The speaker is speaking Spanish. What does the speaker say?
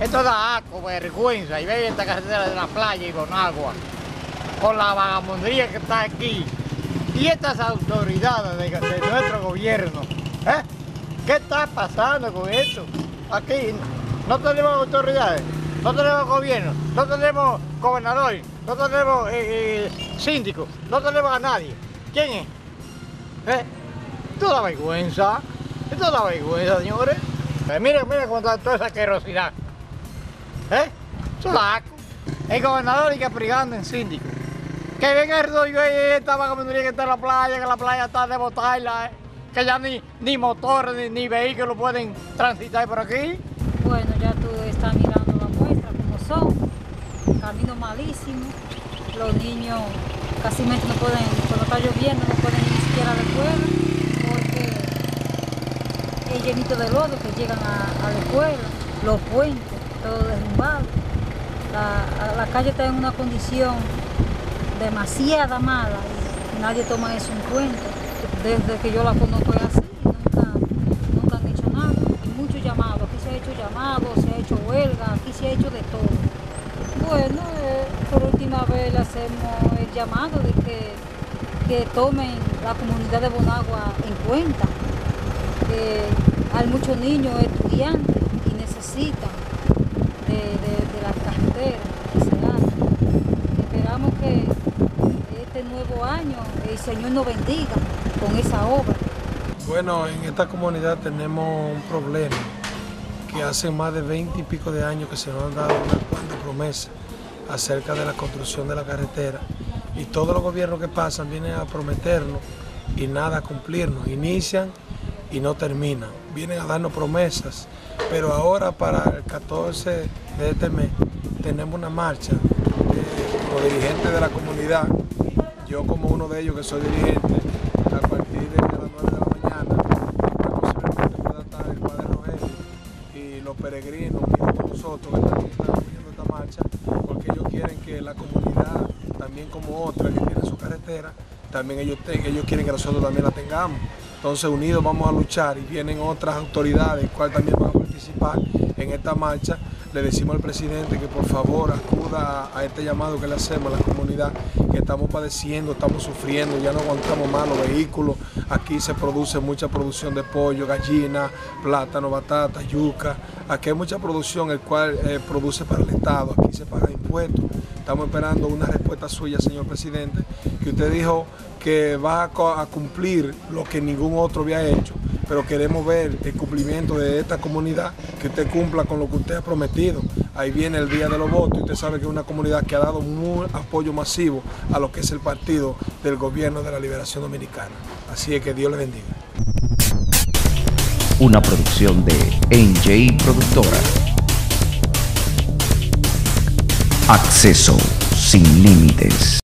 Esto da asco, vergüenza. Y ve esta carretera de la playa y Bonagua, con la vagabundería que está aquí. Y estas autoridades de nuestro gobierno, ¿eh? ¿Qué está pasando con esto? Aquí no tenemos autoridades, no tenemos gobierno, no tenemos gobernador, no tenemos síndico, no tenemos a nadie. ¿Quién es? Esto da vergüenza, señores. Miren cómo está toda esa asquerosidad. Eso da asco. El gobernador y que privando en síndico. Que venga el rollo esta vagabundería que está en la playa, que la playa está de botarla, que ya ni motores ni vehículos pueden transitar por aquí. Bueno, ya tú estás mirando la muestra como son, camino malísimo, los niños casi no pueden, cuando está lloviendo no pueden ni siquiera a la escuela, porque es llenito de lodo que llegan a la escuela, los puentes, todo derrumbado, la calle está en una condición demasiado mala y nadie toma eso en cuenta. Desde que yo la conozco es así, nunca han hecho nada. Y muchos llamados, aquí se ha hecho llamado, se ha hecho huelga, aquí se ha hecho de todo. Bueno, por última vez le hacemos el llamado de que tomen la comunidad de Bonagua en cuenta. Hay muchos niños estudiantes y necesitan de las carreteras que se hagan. Esperamos que este nuevo año el Señor nos bendiga con esa obra. Bueno, en esta comunidad tenemos un problema que hace más de 20 y pico de años que se nos han dado unas cuantas promesas acerca de la construcción de la carretera y todos los gobiernos que pasan vienen a prometernos y nada a cumplirnos, inician y no terminan, vienen a darnos promesas, pero ahora para el 14 de este mes tenemos una marcha como dirigente de la comunidad, yo como uno de ellos que soy dirigente, a partir de las 9 de la mañana, posiblemente pueda estar el Padre Rogelio y los peregrinos y todos nosotros que estamos viendo esta marcha, porque ellos quieren que la comunidad, también como otra que tiene su carretera, también ellos quieren que nosotros también la tengamos. Entonces unidos vamos a luchar y vienen otras autoridades, cuales también van a participar en esta marcha. Le decimos al presidente que por favor acuda a este llamado que le hacemos a la comunidad, que estamos padeciendo, estamos sufriendo, ya no aguantamos más los vehículos. Aquí se produce mucha producción de pollo, gallina, plátano, batata, yuca. Aquí hay mucha producción, el cual produce para el Estado. Aquí se pagan impuestos. Estamos esperando una respuesta suya, señor presidente, que usted dijo que va a cumplir lo que ningún otro había hecho, pero queremos ver el cumplimiento de esta comunidad, que usted cumpla con lo que usted ha prometido. Ahí viene el día de los votos y usted sabe que es una comunidad que ha dado un apoyo masivo a lo que es el partido del gobierno de la Liberación Dominicana. Así es que Dios le bendiga. Una producción de NJ Productora. Acceso sin límites.